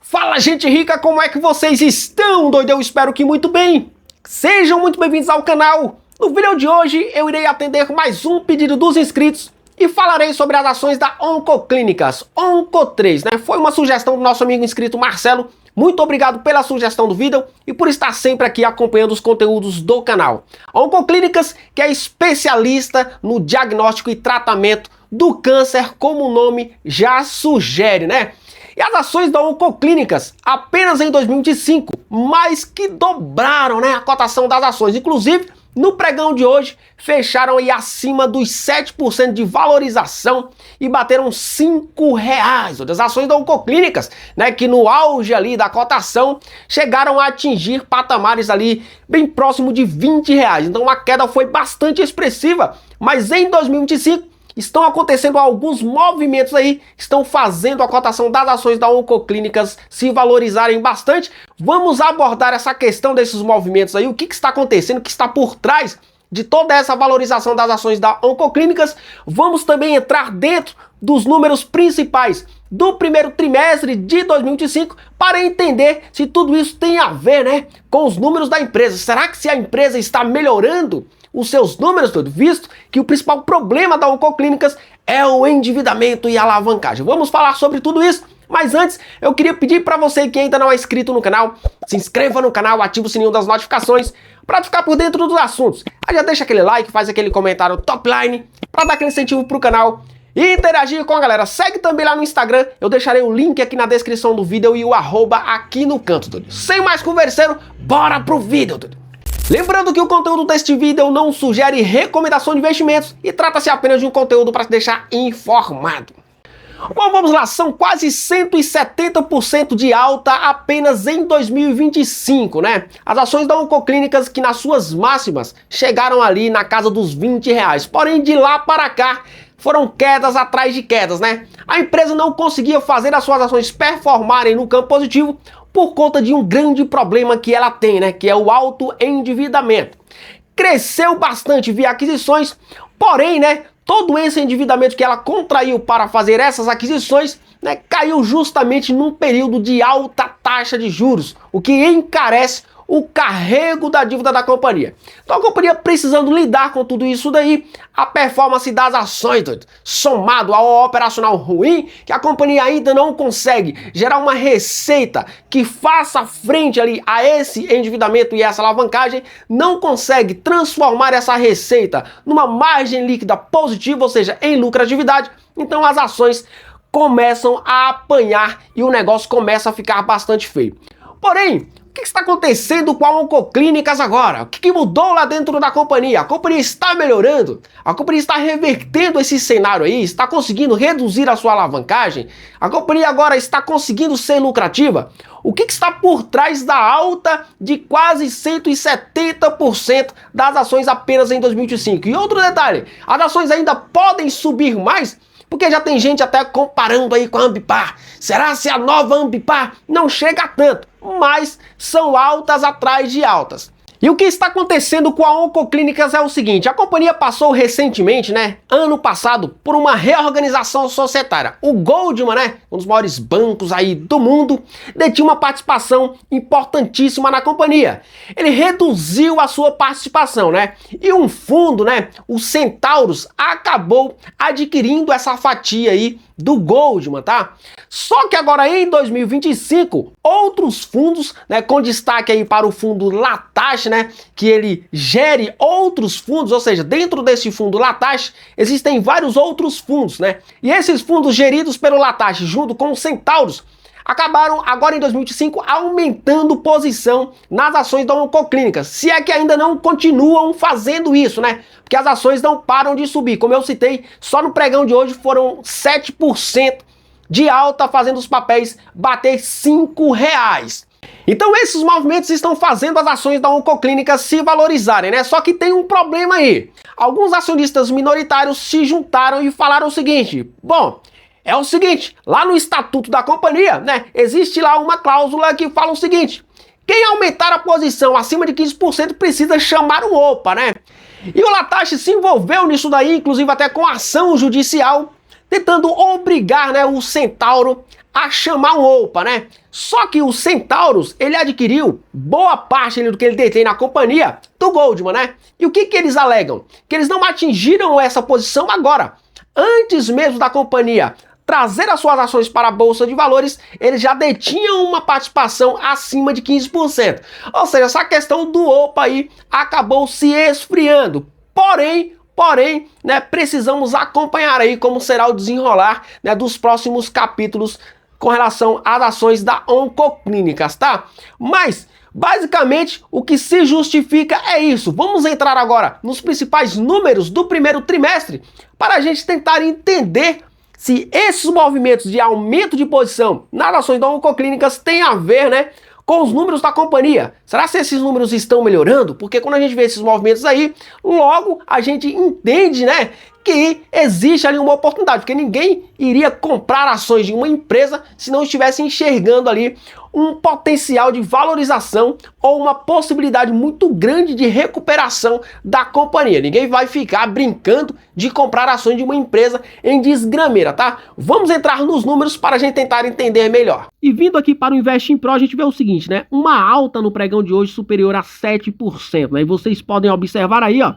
Fala, gente rica, como é que vocês estão? Doido, eu espero que muito bem. Sejam muito bem-vindos ao canal. No vídeo de hoje eu irei atender mais um pedido dos inscritos e falarei sobre as ações da Oncoclínicas, Onco3, né? Foi uma sugestão do nosso amigo inscrito Marcelo. Muito obrigado pela sugestão do vídeo e por estar sempre aqui acompanhando os conteúdos do canal. A Oncoclínicas, que é especialista no diagnóstico e tratamento do câncer, como o nome já sugere, né? E as ações da Oncoclínicas, apenas em 2025, mais que dobraram, né, a cotação das ações. Inclusive, no pregão de hoje, fecharam aí acima dos 7% de valorização e bateram R$5. As ações da Oncoclínicas, né, que no auge ali da cotação, chegaram a atingir patamares ali bem próximo de R$20. Então a queda foi bastante expressiva, mas em 2025, estão acontecendo alguns movimentos aí que estão fazendo a cotação das ações da Oncoclínicas se valorizarem bastante. Vamos abordar essa questão desses movimentos aí, o que está acontecendo, o que está por trás de toda essa valorização das ações da Oncoclínicas. Vamos também entrar dentro dos números principais do primeiro trimestre de 2025 para entender se tudo isso tem a ver, né, com os números da empresa. Será que se a empresa está melhorando os seus números, visto que o principal problema da Oncoclínicas é o endividamento e a alavancagem? Vamos falar sobre tudo isso, mas antes eu queria pedir para você que ainda não é inscrito no canal, se inscreva no canal, ative o sininho das notificações para ficar por dentro dos assuntos. Aí já deixa aquele like, faz aquele comentário top line para dar aquele incentivo pro canal e interagir com a galera. Segue também lá no Instagram, eu deixarei o link aqui na descrição do vídeo e o @ aqui no canto, doido. Sem mais converseiro, bora pro vídeo, doido. Lembrando que o conteúdo deste vídeo não sugere recomendação de investimentos e trata-se apenas de um conteúdo para te deixar informado. Bom, vamos lá, são quase 170% de alta apenas em 2025, né? As ações da Oncoclínicas que nas suas máximas chegaram ali na casa dos R$20, porém de lá para cá foram quedas atrás de quedas, né? A empresa não conseguia fazer as suas ações performarem no campo positivo por conta de um grande problema que ela tem, né? Que é o alto endividamento. Cresceu bastante via aquisições, porém, né, todo esse endividamento que ela contraiu para fazer essas aquisições, né, caiu justamente num período de alta taxa de juros, o que encarece o carrego da dívida da companhia. Então a companhia precisando lidar com tudo isso daí, a performance das ações, somado ao operacional ruim, que a companhia ainda não consegue gerar uma receita que faça frente ali a esse endividamento e essa alavancagem, não consegue transformar essa receita numa margem líquida positiva, ou seja, em lucratividade, então as ações começam a apanhar e o negócio começa a ficar bastante feio. Porém, o que está acontecendo com a Oncoclínicas agora? O que mudou lá dentro da companhia? A companhia está melhorando? A companhia está revertendo esse cenário aí? Está conseguindo reduzir a sua alavancagem? A companhia agora está conseguindo ser lucrativa? O que está por trás da alta de quase 170% das ações apenas em 2025? E outro detalhe, as ações ainda podem subir mais? Porque já tem gente até comparando aí com a Ambipar. Será se a nova Ambipar não chega a tanto? Mas são altas atrás de altas. E o que está acontecendo com a Oncoclínicas é o seguinte, a companhia passou recentemente, né, ano passado, por uma reorganização societária. O Goldman, né, um dos maiores bancos aí do mundo, detinha uma participação importantíssima na companhia. Ele reduziu a sua participação, né, e um fundo, né, o Centaurus, acabou adquirindo essa fatia aí do Goldman, tá? Só que agora em 2025, outros fundos, né, com destaque aí para o fundo Latache, né, que ele gere outros fundos, ou seja, dentro desse fundo Latache existem vários outros fundos, né? E esses fundos geridos pelo Latache junto com o Centaurus acabaram agora em 2025 aumentando posição nas ações da Oncoclínicas, se é que ainda não continuam fazendo isso, né? Porque as ações não param de subir, como eu citei, só no pregão de hoje foram 7% de alta, fazendo os papéis bater R$5. Então esses movimentos estão fazendo as ações da Oncoclínicas se valorizarem, né? Só que tem um problema aí. Alguns acionistas minoritários se juntaram e falaram o seguinte, bom, é o seguinte, lá no estatuto da companhia, né, existe lá uma cláusula que fala o seguinte, quem aumentar a posição acima de 15% precisa chamar o OPA, né? E o Latache se envolveu nisso daí, inclusive até com ação judicial, tentando obrigar, né, o Centauro a chamar um OPA, né? Só que o Centauros, ele adquiriu boa parte do que ele detém na companhia do Goldman, né? E o que eles alegam? Que eles não atingiram essa posição agora. Antes mesmo da companhia trazer as suas ações para a Bolsa de Valores, eles já detinham uma participação acima de 15%. Ou seja, essa questão do OPA aí acabou se esfriando. Porém, né, precisamos acompanhar aí como será o desenrolar, né, dos próximos capítulos com relação às ações da Oncoclínicas, tá? Mas, basicamente, o que se justifica é isso. Vamos entrar agora nos principais números do primeiro trimestre para a gente tentar entender se esses movimentos de aumento de posição nas ações da Oncoclínicas têm a ver, né, com os números da companhia. Será que esses números estão melhorando? Porque quando a gente vê esses movimentos aí, logo a gente entende, né, que existe ali uma oportunidade, porque ninguém iria comprar ações de uma empresa se não estivesse enxergando ali um potencial de valorização ou uma possibilidade muito grande de recuperação da companhia. Ninguém vai ficar brincando de comprar ações de uma empresa em desgrameira, tá? Vamos entrar nos números para a gente tentar entender melhor. E vindo aqui para o Investing Pro, a gente vê o seguinte, né? Uma alta no pregão de hoje superior a 7%, né? E vocês podem observar aí, ó,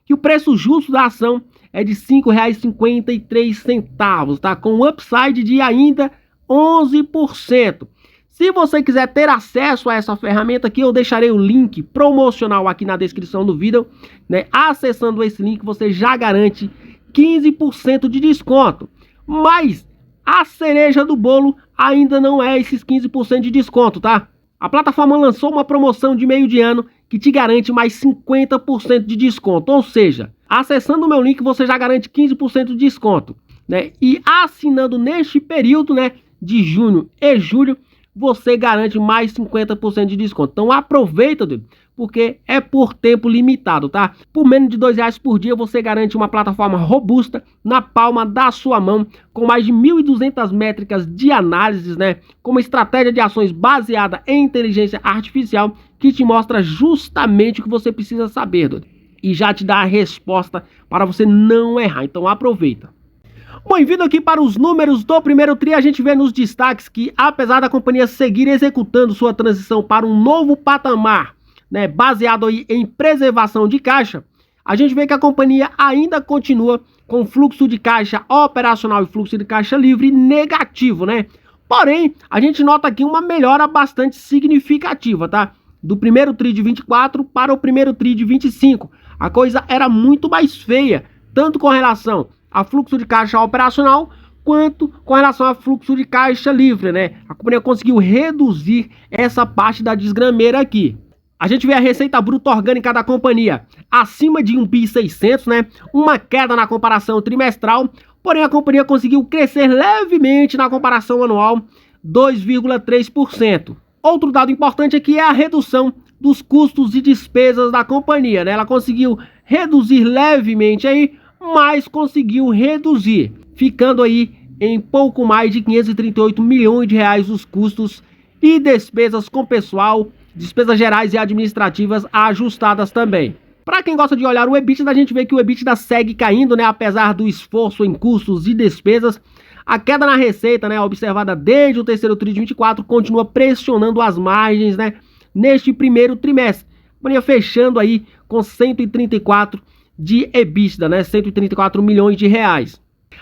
que o preço justo da ação é de R$ 5,53, tá? Com um upside de ainda 11%. Se você quiser ter acesso a essa ferramenta aqui, eu deixarei o link promocional aqui na descrição do vídeo, né? Acessando esse link, você já garante 15% de desconto. Mas a cereja do bolo ainda não é esses 15% de desconto, tá? A plataforma lançou uma promoção de meio de ano que te garante mais 50% de desconto. Ou seja, acessando o meu link, você já garante 15% de desconto, né? E assinando neste período, né, de junho e julho, você garante mais 50% de desconto. Então aproveita, porque é por tempo limitado, tá? Por menos de R$2 por dia, você garante uma plataforma robusta na palma da sua mão, com mais de 1.200 métricas de análises, né? Com uma estratégia de ações baseada em inteligência artificial, que te mostra justamente o que você precisa saber, e já te dá a resposta para você não errar. Então aproveita. Bom, e vindo aqui para os números do primeiro tri, a gente vê nos destaques que, apesar da companhia seguir executando sua transição para um novo patamar, né, baseado aí em preservação de caixa, a gente vê que a companhia ainda continua com fluxo de caixa operacional e fluxo de caixa livre negativo, né? Porém, a gente nota aqui uma melhora bastante significativa, tá? Do primeiro tri de 24 para o primeiro tri de 25. A coisa era muito mais feia, tanto com relação a fluxo de caixa operacional, quanto com relação a fluxo de caixa livre, né? A companhia conseguiu reduzir essa parte da desgrameira aqui. A gente vê a receita bruta orgânica da companhia acima de 1.600 bi, né? Uma queda na comparação trimestral, porém a companhia conseguiu crescer levemente na comparação anual, 2,3%. Outro dado importante aqui é a redução dos custos e despesas da companhia, né? Ela conseguiu reduzir levemente aí, mas conseguiu reduzir, ficando aí em pouco mais de 538 milhões de reais os custos e despesas com pessoal, despesas gerais e administrativas ajustadas também. Para quem gosta de olhar o EBITDA, a gente vê que o EBITDA segue caindo, né, apesar do esforço em custos e despesas. A queda na receita, né, observada desde o terceiro tri de 24, continua pressionando as margens, né, neste primeiro trimestre. A companhia fechando aí com 134 de EBITDA, né? 134 milhões de reais.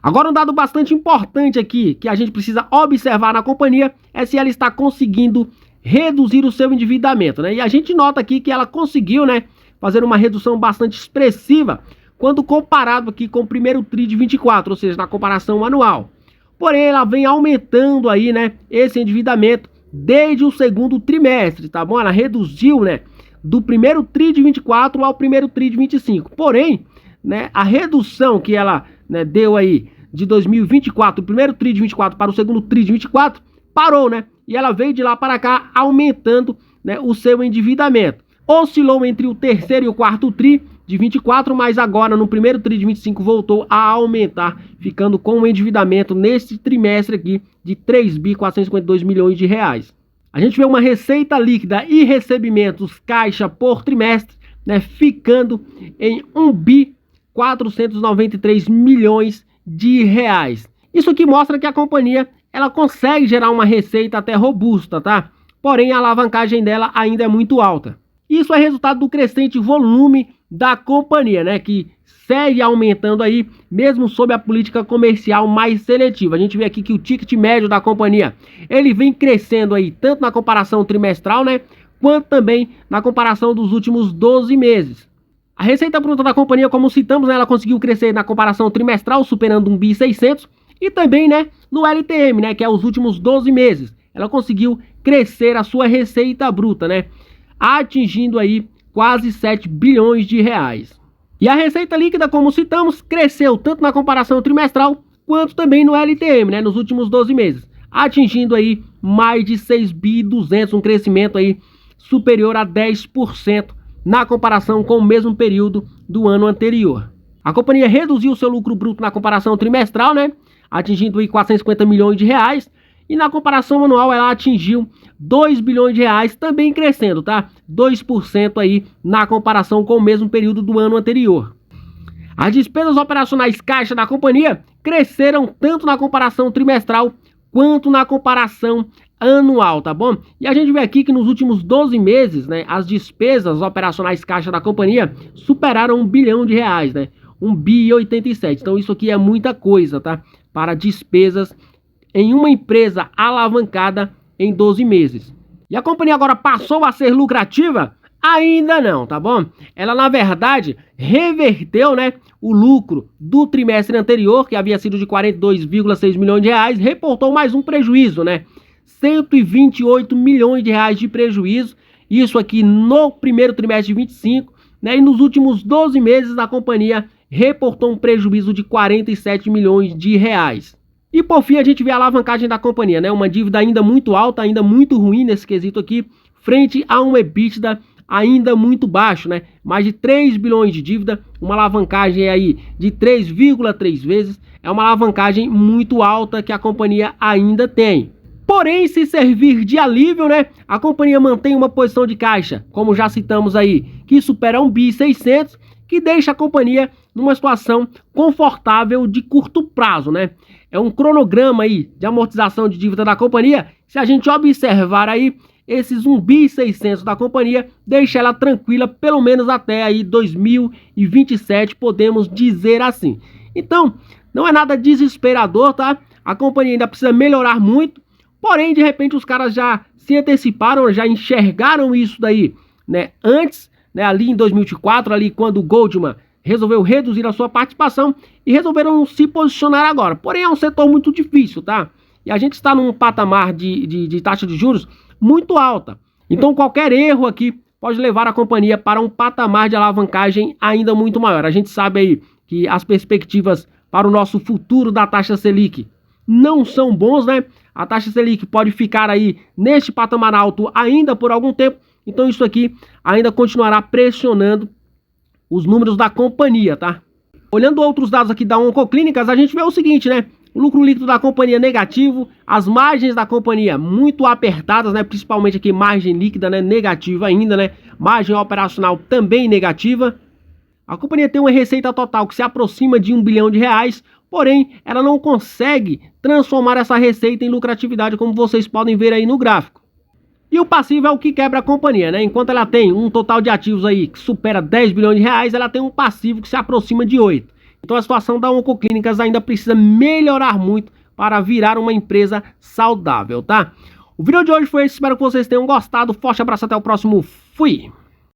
Agora um dado bastante importante aqui, que a gente precisa observar na companhia, é se ela está conseguindo reduzir o seu endividamento, né? E a gente nota aqui que ela conseguiu, né, fazer uma redução bastante expressiva quando comparado aqui com o primeiro tri de 24, ou seja, na comparação anual. Porém, ela vem aumentando aí, né, esse endividamento desde o segundo trimestre, tá bom? Ela reduziu, né, do primeiro tri de 24 ao primeiro tri de 25. Porém, né, a redução que ela, né, deu aí de 2024, do primeiro tri de 24 para o segundo tri de 24, parou, né? E ela veio de lá para cá aumentando, né, o seu endividamento. Oscilou entre o terceiro e o quarto tri de 24, mas agora no primeiro tri de 25 voltou a aumentar, ficando com um endividamento nesse trimestre aqui de 3.452 milhões de reais. A gente vê uma receita líquida e recebimentos caixa por trimestre, né, ficando em 1.493 milhões de reais. Isso aqui mostra que a companhia ela consegue gerar uma receita até robusta, tá? Porém, a alavancagem dela ainda é muito alta. Isso é resultado do crescente volume da companhia, né? Que segue aumentando aí, mesmo sob a política comercial mais seletiva. A gente vê aqui que o ticket médio da companhia, ele vem crescendo aí, tanto na comparação trimestral, né? Quanto também na comparação dos últimos 12 meses. A receita bruta da companhia, como citamos, né, ela conseguiu crescer na comparação trimestral, superando 1.600 e também, né, no LTM, né, que é os últimos 12 meses. Ela conseguiu crescer a sua receita bruta, né, atingindo aí quase 7 bilhões de reais. E a receita líquida, como citamos, cresceu tanto na comparação trimestral quanto também no LTM, né, nos últimos 12 meses, atingindo aí mais de 6.200, um crescimento aí superior a 10% na comparação com o mesmo período do ano anterior. A companhia reduziu seu lucro bruto na comparação trimestral, né, atingindo aí 450 milhões de reais, e na comparação anual ela atingiu 2 bilhões de reais, também crescendo, tá? 2% aí na comparação com o mesmo período do ano anterior. As despesas operacionais caixa da companhia cresceram tanto na comparação trimestral quanto na comparação anual, tá bom? E a gente vê aqui que nos últimos 12 meses, né, as despesas operacionais caixa da companhia superaram 1 bilhão de reais, né? 1,87 bi. Então isso aqui é muita coisa, tá? Para despesas em uma empresa alavancada em 12 meses. E a companhia agora passou a ser lucrativa? Ainda não, tá bom? Ela, na verdade, reverteu, né, o lucro do trimestre anterior, que havia sido de 42,6 milhões de reais, reportou mais um prejuízo, né? 128 milhões de reais de prejuízo, isso aqui no primeiro trimestre de 25, né? E nos últimos 12 meses a companhia reportou um prejuízo de 47 milhões de reais. E por fim a gente vê a alavancagem da companhia, né? Uma dívida ainda muito alta, ainda muito ruim nesse quesito aqui, frente a um EBITDA ainda muito baixo, né? Mais de 3 bilhões de dívida, uma alavancagem aí de 3,3 vezes, é uma alavancagem muito alta que a companhia ainda tem. Porém, se servir de alívio, né, a companhia mantém uma posição de caixa, como já citamos aí, que supera 1.600 bi, que deixa a companhia numa situação confortável de curto prazo, né? É um cronograma aí de amortização de dívida da companhia. Se a gente observar aí, esses 1.600 bi da companhia deixa ela tranquila pelo menos até aí 2027, podemos dizer assim. Então, não é nada desesperador, tá? A companhia ainda precisa melhorar muito. Porém, de repente, os caras já se anteciparam, já enxergaram isso daí, né? Antes, né, ali em 2024, ali quando o Goldman resolveu reduzir a sua participação e resolveram se posicionar agora. Porém, é um setor muito difícil, tá? E a gente está num patamar de taxa de juros muito alta. Então, qualquer erro aqui pode levar a companhia para um patamar de alavancagem ainda muito maior. A gente sabe aí que as perspectivas para o nosso futuro da taxa Selic não são bons, né? A taxa Selic pode ficar aí neste patamar alto ainda por algum tempo, então isso aqui ainda continuará pressionando os números da companhia, tá? Olhando outros dados aqui da Oncoclínicas, a gente vê o seguinte, né? O lucro líquido da companhia negativo, as margens da companhia muito apertadas, né? Principalmente aqui margem líquida, né? Negativa ainda, né? Margem operacional também negativa. A companhia tem uma receita total que se aproxima de 1 bilhão de reais, porém, ela não consegue transformar essa receita em lucratividade, como vocês podem ver aí no gráfico. E o passivo é o que quebra a companhia, né? Enquanto ela tem um total de ativos aí que supera 10 bilhões de reais, ela tem um passivo que se aproxima de 8. Então a situação da Oncoclínicas ainda precisa melhorar muito para virar uma empresa saudável, tá? O vídeo de hoje foi esse, espero que vocês tenham gostado. Forte abraço, até o próximo. Fui!